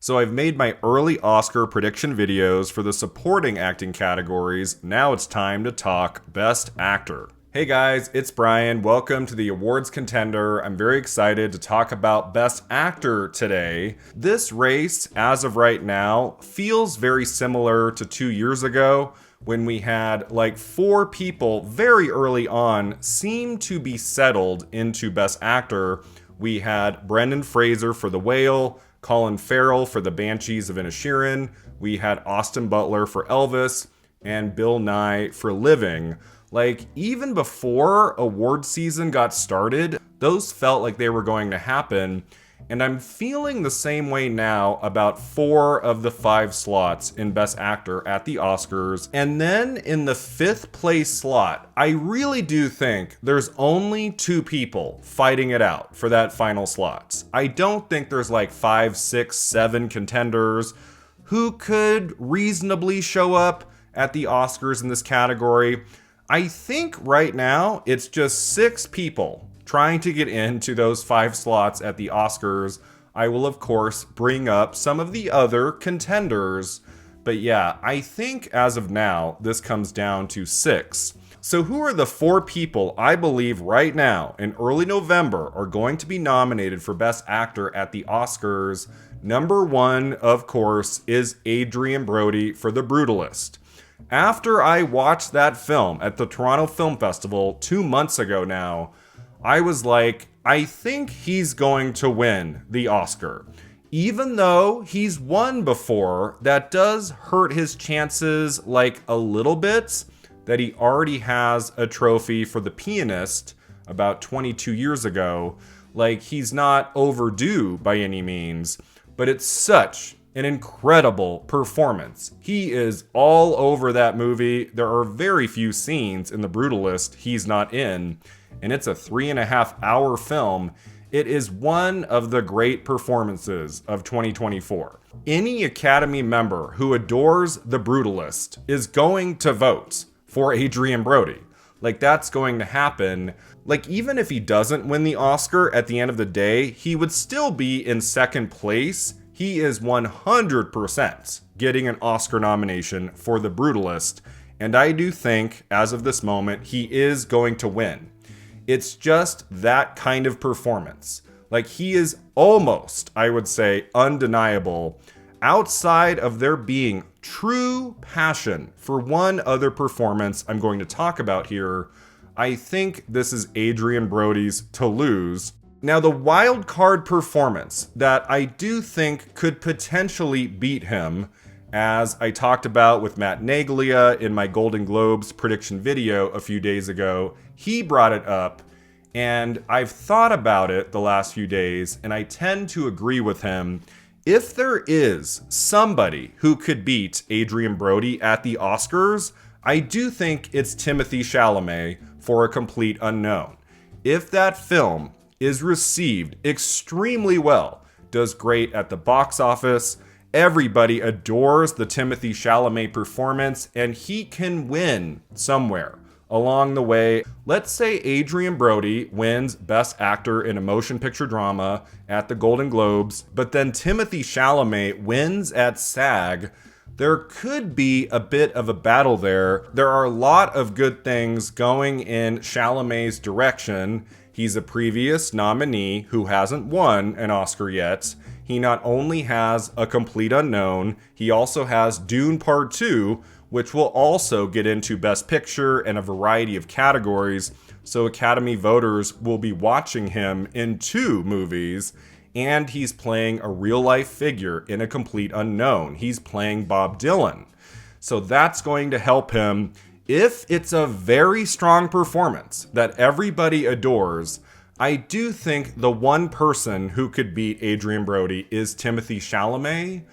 So I've made my early Oscar prediction videos for the supporting acting categories. Now it's time to talk Best Actor. Hey guys, it's Brian. Welcome to the awards contender. I'm very excited to talk about Best Actor today. This race, as of right now, feels very similar to 2 years ago when we had like 4 people very early on seem to be settled into Best Actor. We had Brendan Fraser for The Whale, Colin Farrell for The Banshees of Inisherin, we had Austin Butler for Elvis, and Bill Nye for Living. Like, even before award season got started, those felt like they were going to happen, and I'm feeling the same way now about 4 of the 5 slots in Best Actor at the Oscars. And then in the 5th place slot, I really do think there's only 2 people fighting it out for that final slot. I don't think there's like 5, 6, 7 contenders who could reasonably show up at the Oscars in this category. I think right now it's just 6 people trying to get into those 5 slots at the Oscars. I will, of course, bring up some of the other contenders. But yeah, I think as of now, this comes down to 6. So who are the 4 people I believe right now in early November are going to be nominated for Best Actor at the Oscars? Number 1, of course, is Adrien Brody for The Brutalist. After I watched that film at the Toronto Film Festival 2 months ago now, I was like, I think he's going to win the Oscar. Even though he's won before, that does hurt his chances like a little bit, that he already has a trophy for The Pianist about 22 years ago. Like, he's not overdue by any means, but it's such an incredible performance. He is all over that movie. There are very few scenes in The Brutalist he's not in, and it's a 3.5-hour film. It is one of the great performances of 2024. Any Academy member who adores The Brutalist is going to vote for Adrien Brody. Like, that's going to happen. Like, even if he doesn't win the Oscar at the end of the day, he would still be in second place. He is 100% getting an Oscar nomination for The Brutalist, and I do think, as of this moment, he is going to win. It's just that kind of performance. Like, he is almost, I would say, undeniable. Outside of there being true passion for one other performance I'm going to talk about here, I think this is Adrien Brody's to lose. Now, the wild card performance that I do think could potentially beat him, as I talked about with Matt Naglia in my Golden Globes prediction video a few days ago, he brought it up, and I've thought about it the last few days, and I tend to agree with him. If there is somebody who could beat Adrien Brody at the Oscars, I do think it's Timothée Chalamet for A Complete Unknown. If that film is received extremely well, does great at the box office, everybody adores the Timothée Chalamet performance, and he can win somewhere along the way. Let's say Adrien Brody wins Best Actor in a Motion Picture Drama at the Golden Globes, but then Timothée Chalamet wins at SAG. There could be a bit of a battle there. There are a lot of good things going in Chalamet's direction. He's a previous nominee who hasn't won an Oscar yet. He not only has A Complete Unknown, he also has Dune Part 2, which will also get into Best Picture and a variety of categories. So Academy voters will be watching him in 2 movies, and he's playing a real-life figure in A Complete Unknown. He's playing Bob Dylan. So that's going to help him. If it's a very strong performance that everybody adores, I do think the one person who could beat Adrien Brody is Timothée Chalamet.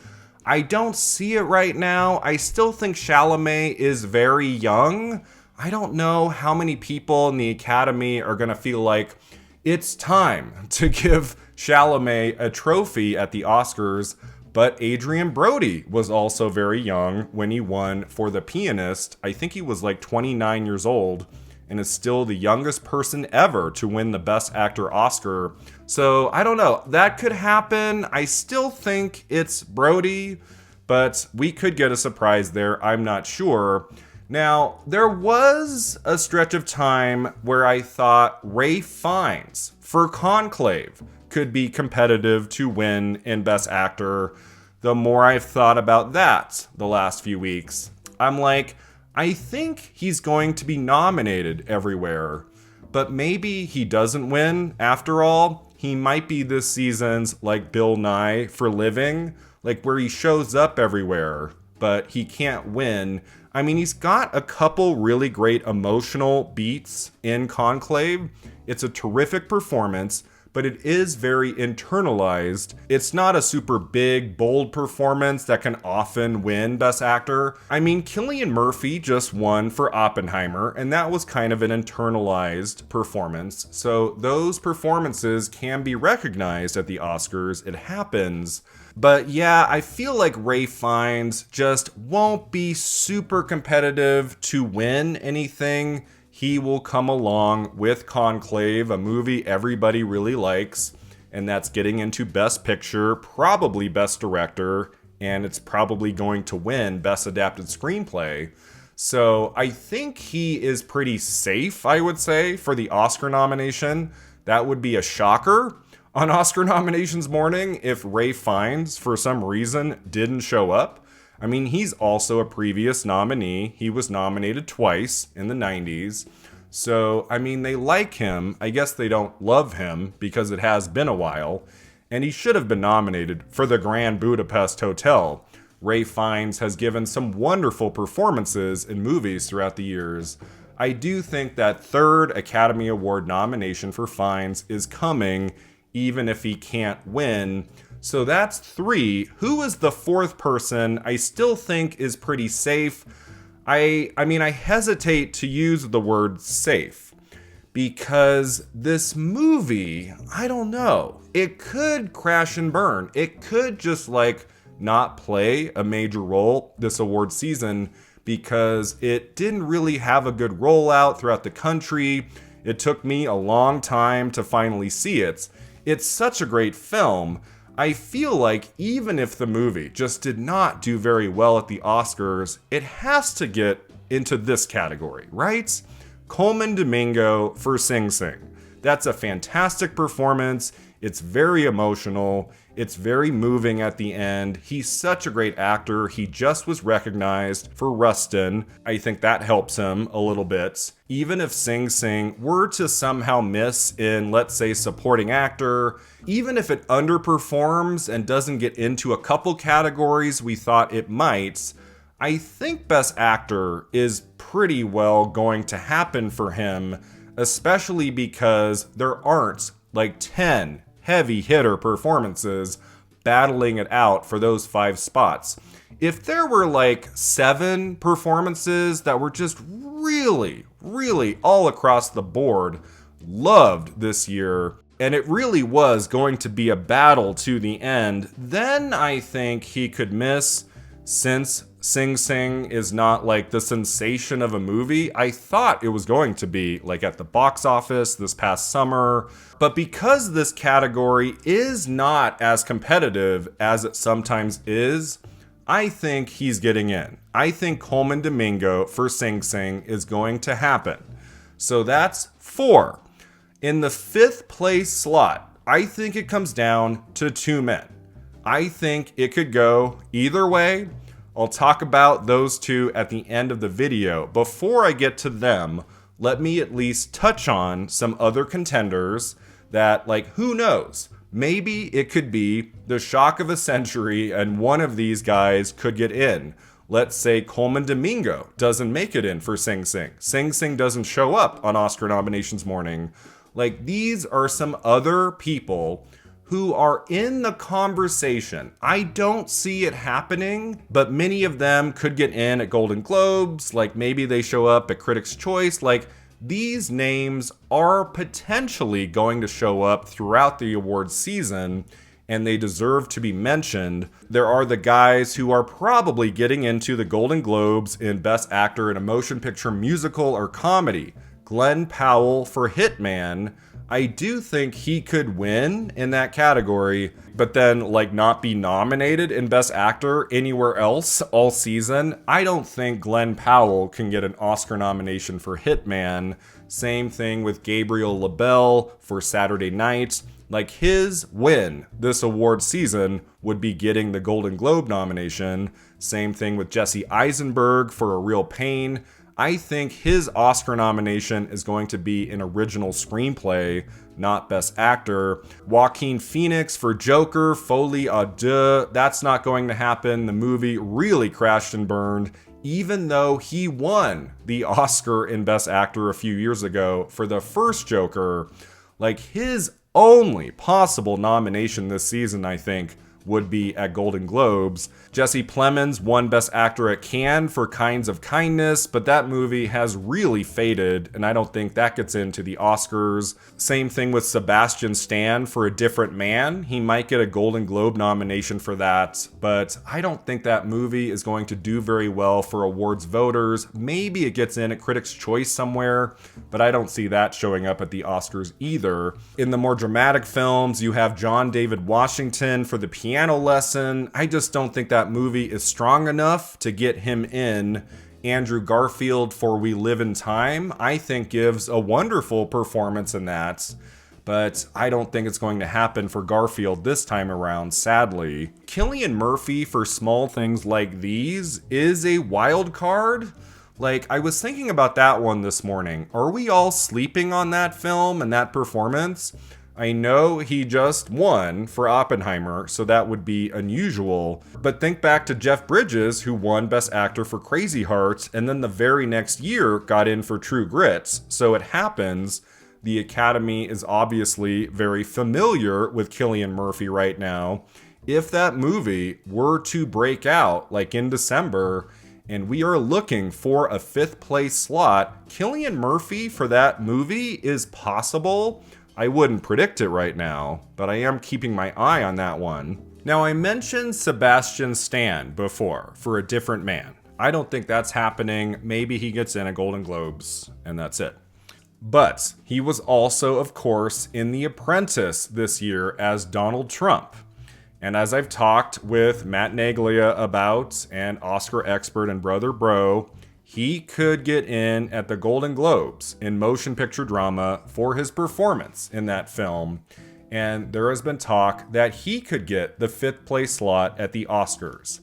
I don't see it right now. I still think Chalamet is very young. I don't know how many people in the Academy are going to feel like it's time to give Chalamet a trophy at the Oscars. But Adrien Brody was also very young when he won for The Pianist. I think he was like 29 years old. and is still the youngest person ever to win the Best Actor Oscar. So I don't know, that could happen. I still think it's Brody, but we could get a surprise there, I'm not sure. Now, there was a stretch of time where I thought Ralph Fiennes for Conclave could be competitive to win in Best Actor. The more I've thought about that the last few weeks, I'm like, I think he's going to be nominated everywhere, but maybe he doesn't win after all. He might be this season's like Bill Nye for Living, like where he shows up everywhere, but he can't win. I mean, he's got a couple really great emotional beats in Conclave. It's a terrific performance, but it is very internalized. It's not a super big, bold performance that can often win Best Actor. I mean, Cillian Murphy just won for Oppenheimer, and that was kind of an internalized performance. So those performances can be recognized at the Oscars. It happens. But yeah, I feel like Ralph Fiennes just won't be super competitive to win anything. He will come along with Conclave, a movie everybody really likes, and that's getting into Best Picture, probably Best Director, and it's probably going to win Best Adapted Screenplay. So I think he is pretty safe, I would say, for the Oscar nomination. That would be a shocker on Oscar nominations morning if Ralph Fiennes, for some reason, didn't show up. I mean, he's also a previous nominee. He was nominated twice in the 90s. So, I mean, they like him. I guess they don't love him because it has been a while. And he should have been nominated for the Grand Budapest Hotel. Ralph Fiennes has given some wonderful performances in movies throughout the years. I do think that third Academy Award nomination for Fiennes is coming, even if he can't win. So that's 3. Who is the 4th person I still think is pretty safe? I mean, I hesitate to use the word safe because this movie, I don't know. It could crash and burn. It could just like not play a major role this award season because it didn't really have a good rollout throughout the country. It took me a long time to finally see it. It's such a great film. I feel like even if the movie just did not do very well at the Oscars, it has to get into this category, right? Colman Domingo for Sing Sing. That's a fantastic performance. It's very emotional. It's very moving at the end. He's such a great actor. He just was recognized for Rustin. I think that helps him a little bit. Even if Sing Sing were to somehow miss in, let's say, supporting actor, even if it underperforms and doesn't get into a couple categories we thought it might, I think Best Actor is pretty well going to happen for him, especially because there aren't like 10 heavy hitter performances battling it out for those 5 spots. If there were like 7 performances that were just really all across the board loved this year, and it really was going to be a battle to the end, then I think he could miss. Since Sing Sing is not like the sensation of a movie I thought it was going to be, like at the box office this past summer. But because this category is not as competitive as it sometimes is, I think he's getting in. I think Colman Domingo for Sing Sing is going to happen. So that's 4. In the 5th place slot, I think it comes down to 2 men. I think it could go either way. I'll talk about those 2 at the end of the video. Before I get to them, let me at least touch on some other contenders that, like, who knows? Maybe it could be the shock of a century and one of these guys could get in. Let's say Colman Domingo doesn't make it in for Sing Sing. Sing Sing doesn't show up on Oscar nominations morning. Like, these are some other people who are in the conversation. I don't see it happening, but many of them could get in at Golden Globes, like maybe they show up at Critics' Choice. Like, these names are potentially going to show up throughout the awards season, and they deserve to be mentioned. There are the guys who are probably getting into the Golden Globes in Best Actor in a Motion Picture Musical or Comedy. Glenn Powell for Hitman. I do think he could win in that category, but then like not be nominated in Best Actor anywhere else all season. I don't think Glenn Powell can get an Oscar nomination for Hitman. Same thing with Gabriel LaBelle for Saturday Night. Like, his win this award season would be getting the Golden Globe nomination. Same thing with Jesse Eisenberg for A Real Pain. I think his Oscar nomination is going to be an original screenplay, not Best Actor. Joaquin Phoenix for Joker, Folie à Deux. That's not going to happen. The movie really crashed and burned, even though he won the Oscar in Best Actor a few years ago for the first Joker. Like, his only possible nomination this season, I think, would be at Golden Globes. Jesse Plemons won Best Actor at Cannes for Kinds of Kindness, but that movie has really faded, and I don't think that gets into the Oscars. Same thing with Sebastian Stan for A Different Man. He might get a Golden Globe nomination for that, but I don't think that movie is going to do very well for awards voters. Maybe it gets in at Critics' Choice somewhere, but I don't see that showing up at the Oscars either. In the more dramatic films, you have John David Washington for The Piano Lesson. I just don't think that movie is strong enough to get him in. Andrew Garfield for We Live in Time, I think, gives a wonderful performance in that, but I don't think it's going to happen for Garfield this time around, sadly. Cillian Murphy for Small Things Like These is a wild card. Like, I was thinking about that one this morning. Are we all sleeping on that film and that performance? I know he just won for Oppenheimer, so that would be unusual. But think back to Jeff Bridges, who won Best Actor for Crazy Hearts, and then the very next year got in for True Grit. So it happens. The Academy is obviously very familiar with Cillian Murphy right now. If that movie were to break out, like in December, and we are looking for a 5th place slot, Cillian Murphy for that movie is possible. I wouldn't predict it right now, but I am keeping my eye on that one. Now, I mentioned Sebastian Stan before for A Different Man. I don't think that's happening. Maybe he gets in at Golden Globes, and that's it. But he was also, of course, in The Apprentice this year as Donald Trump. And as I've talked with Matt Naglia about, and Oscar expert and brother bro, he could get in at the Golden Globes in motion picture drama for his performance in that film. And there has been talk that he could get the 5th place slot at the Oscars.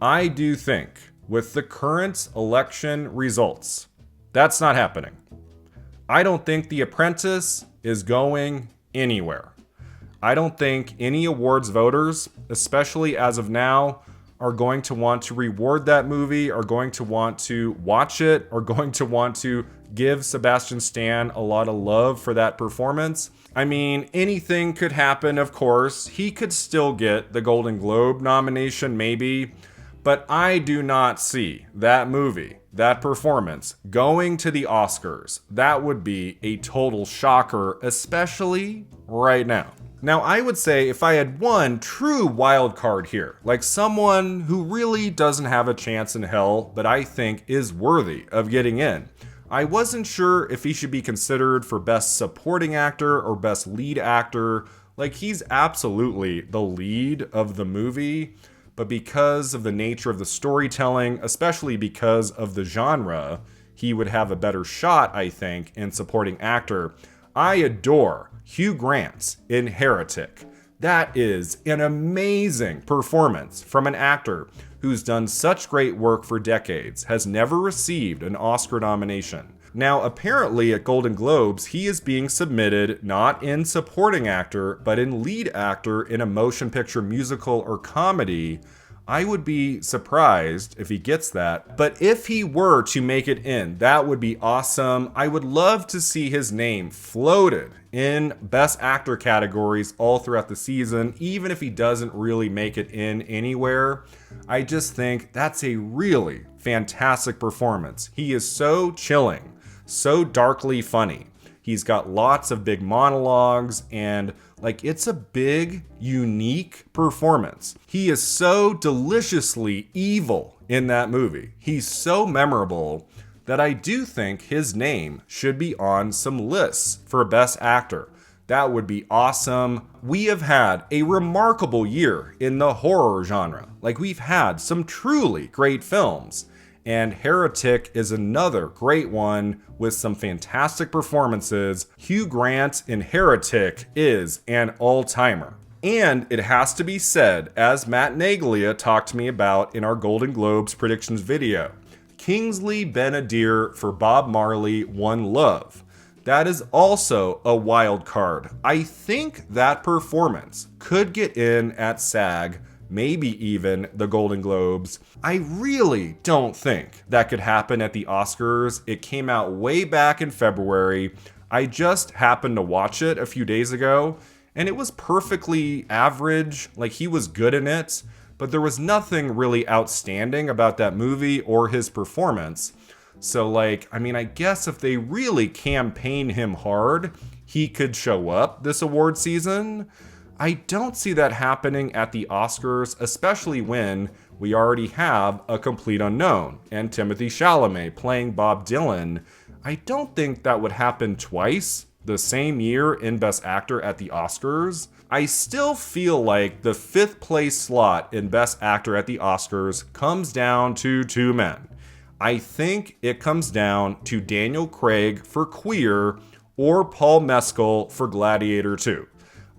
I do think, with the current election results, that's not happening. I don't think The Apprentice is going anywhere. I don't think any awards voters, especially as of now, are going to want to reward that movie, are going to want to watch it, are going to want to give Sebastian Stan a lot of love for that performance. I mean, anything could happen, of course. He could still get the Golden Globe nomination, maybe, but I do not see that movie, that performance, going to the Oscars. That would be a total shocker, especially right now. Now, I would say if I had one true wild card here, like someone who really doesn't have a chance in hell, but I think is worthy of getting in, I wasn't sure if he should be considered for Best Supporting Actor or Best Lead Actor. Like, he's absolutely the lead of the movie, but because of the nature of the storytelling, especially because of the genre, he would have a better shot, I think, in Supporting Actor. I adore Hugh Grant in Heretic. That is an amazing performance from an actor who's done such great work for decades, has never received an Oscar nomination. Now, apparently at Golden Globes, he is being submitted not in Supporting Actor, but in Lead Actor in a motion picture musical or comedy. I would be surprised if he gets that, but if he were to make it in, that would be awesome. I would love to see his name floated in Best Actor categories all throughout the season, even if he doesn't really make it in anywhere. I just think that's a really fantastic performance. He is so chilling, so darkly funny. He's got lots of big monologues, and it's a big, unique performance. He is so deliciously evil in that movie. He's so memorable that I do think his name should be on some lists for Best Actor. That would be awesome. We have had a remarkable year in the horror genre. Like, we've had some truly great films. And Heretic is another great one with some fantastic performances. Hugh Grant in Heretic is an all-timer. And it has to be said, as Matt Naglia talked to me about in our Golden Globes predictions video, Kingsley Ben-Adir for Bob Marley, One Love. That is also a wild card. I think that performance could get in at SAG, maybe even the Golden Globes. I really don't think that could happen at the Oscars. It came out way back in February. I just happened to watch it a few days ago, and it was perfectly average. Like, he was good in it, but there was nothing really outstanding about that movie or his performance. So, like, I mean, I guess if they really campaign him hard, he could show up this award season. I don't see that happening at the Oscars, especially when we already have a complete unknown and Timothée Chalamet playing Bob Dylan. I don't think that would happen twice the same year in Best Actor at the Oscars. I still feel like the 5th place slot in Best Actor at the Oscars comes down to two men. I think it comes down to Daniel Craig for Queer or Paul Mescal for Gladiator 2.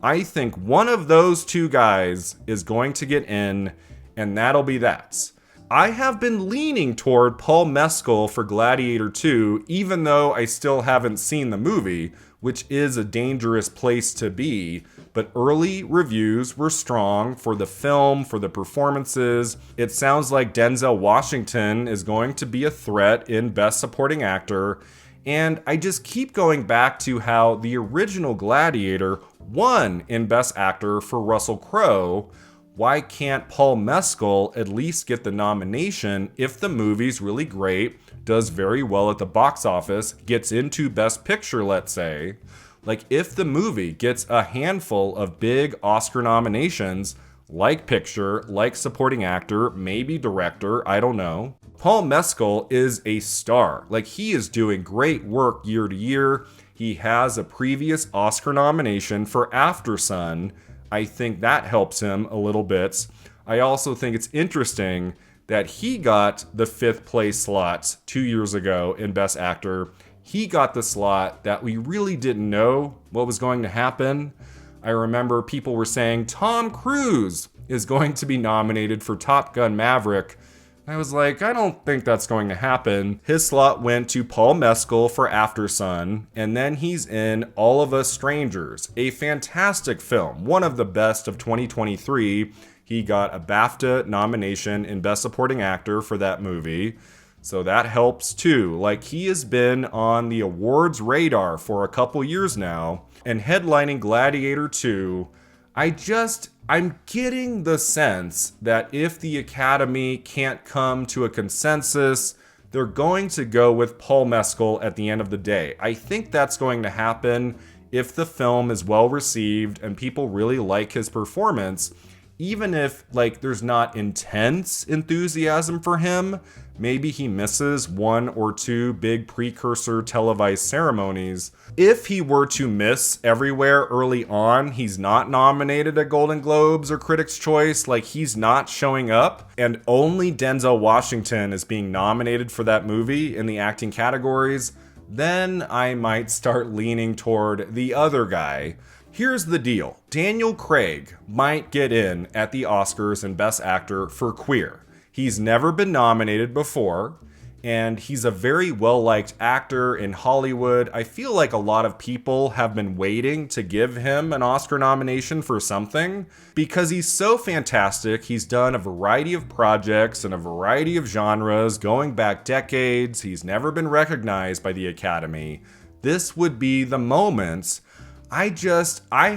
I think one of those two guys is going to get in, and that'll be that. I have been leaning toward Paul Mescal for Gladiator 2, even though I still haven't seen the movie, which is a dangerous place to be, but early reviews were strong for the film, for the performances. It sounds like Denzel Washington is going to be a threat in Best Supporting Actor, and I just keep going back to how the original Gladiator won in Best Actor for Russell Crowe. Why can't Paul Mescal at least get the nomination if the movie's really great, does very well at the box office, gets into Best Picture, let's say? Like, if the movie gets a handful of big Oscar nominations, like Picture, like Supporting Actor, maybe Director, I don't know. Paul Mescal is a star. Like, he is doing great work year to year. He has a previous Oscar nomination for Aftersun. I think that helps him a little bit. I also think it's interesting that he got the 5th place slot 2 years ago in Best Actor. He got the slot that we really didn't know what was going to happen. I remember people were saying Tom Cruise is going to be nominated for Top Gun Maverick. I was like, I don't think that's going to happen. His slot went to Paul Mescal for Aftersun, and then he's in All of Us Strangers, a fantastic film, one of the best of 2023. He got a BAFTA nomination in Best Supporting Actor for that movie, so that helps too. Like, he has been on the awards radar for a couple years now, and headlining Gladiator 2, I'm getting the sense that if the Academy can't come to a consensus, they're going to go with Paul Mescal at the end of the day. I think that's going to happen if the film is well received and people really like his performance. Even if, like, there's not intense enthusiasm for him, maybe he misses one or two big precursor televised ceremonies. If he were to miss everywhere early on, he's not nominated at Golden Globes or Critics' Choice, like, he's not showing up, and only Denzel Washington is being nominated for that movie in the acting categories, then I might start leaning toward the other guy. Here's the deal. Daniel Craig might get in at the Oscars in Best Actor for Queer. He's never been nominated before, and he's a very well-liked actor in Hollywood. I feel like a lot of people have been waiting to give him an Oscar nomination for something because he's so fantastic. He's done a variety of projects in a variety of genres going back decades. He's never been recognized by the Academy. This would be the moment. I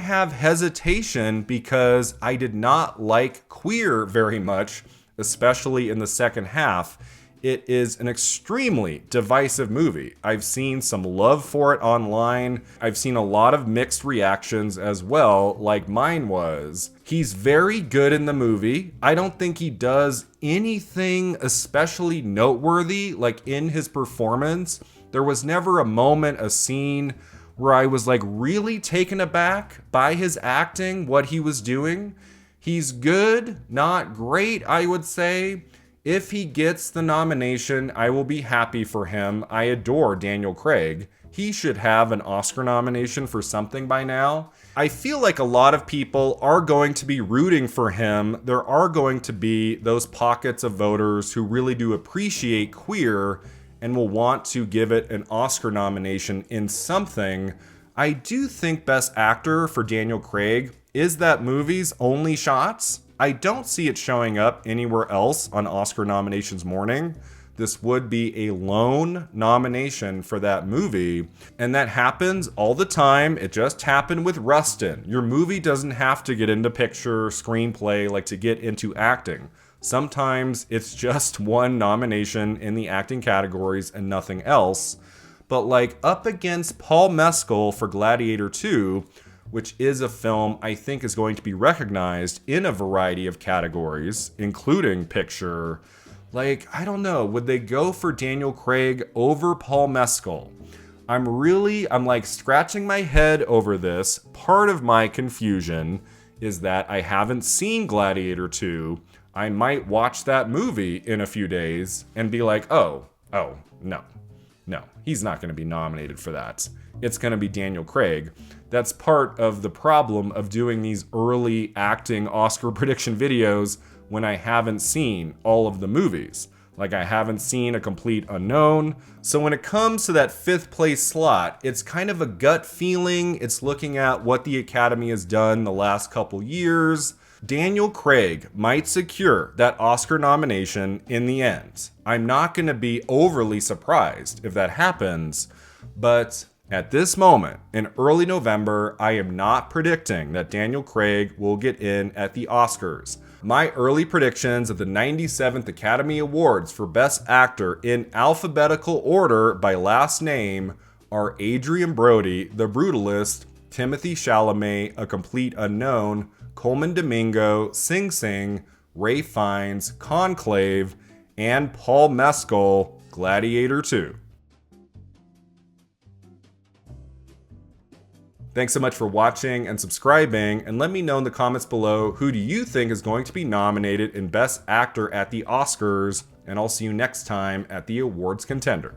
have hesitation because I did not like Queer very much, especially in the second half. It is an extremely divisive movie. I've seen some love for it online. I've seen a lot of mixed reactions as well, like mine was. He's very good in the movie. I don't think he does anything especially noteworthy, like in his performance. There was never a moment, a scene where I was like really taken aback by his acting, what he was doing. He's good, not great, I would say. If he gets the nomination, I will be happy for him. I adore Daniel Craig. He should have an Oscar nomination for something by now. I feel like a lot of people are going to be rooting for him. There are going to be those pockets of voters who really do appreciate Queer and will want to give it an Oscar nomination in something. I do think Best Actor for Daniel Craig is that movie's only shots. I don't see it showing up anywhere else on Oscar nominations morning. This would be a lone nomination for that movie. And that happens all the time. It just happened with Rustin. Your movie doesn't have to get into picture, screenplay, like to get into acting. Sometimes it's just one nomination in the acting categories and nothing else. But like up against Paul Mescal for Gladiator 2, which is a film I think is going to be recognized in a variety of categories, including picture. Like, I don't know, would they go for Daniel Craig over Paul Mescal? I'm like scratching my head over this. Part of my confusion is that I haven't seen Gladiator 2. I might watch that movie in a few days and be like, oh, no, he's not going to be nominated for that. It's going to be Daniel Craig. That's part of the problem of doing these early acting Oscar prediction videos when I haven't seen all of the movies. Like I haven't seen A Complete Unknown. So when it comes to that 5th place slot, it's kind of a gut feeling. It's looking at what the Academy has done the last couple years. Daniel Craig might secure that Oscar nomination in the end. I'm not going to be overly surprised if that happens, but at this moment, in early November, I am not predicting that Daniel Craig will get in at the Oscars. My early predictions of the 97th Academy Awards for Best Actor in alphabetical order by last name are Adrien Brody, The Brutalist, Timothée Chalamet, A Complete Unknown, Coleman Domingo, Sing Sing, Ray Fiennes, Conclave, and Paul Mescal, Gladiator 2. Thanks so much for watching and subscribing, and let me know in the comments below who do you think is going to be nominated in Best Actor at the Oscars, and I'll see you next time at the Awards Contender.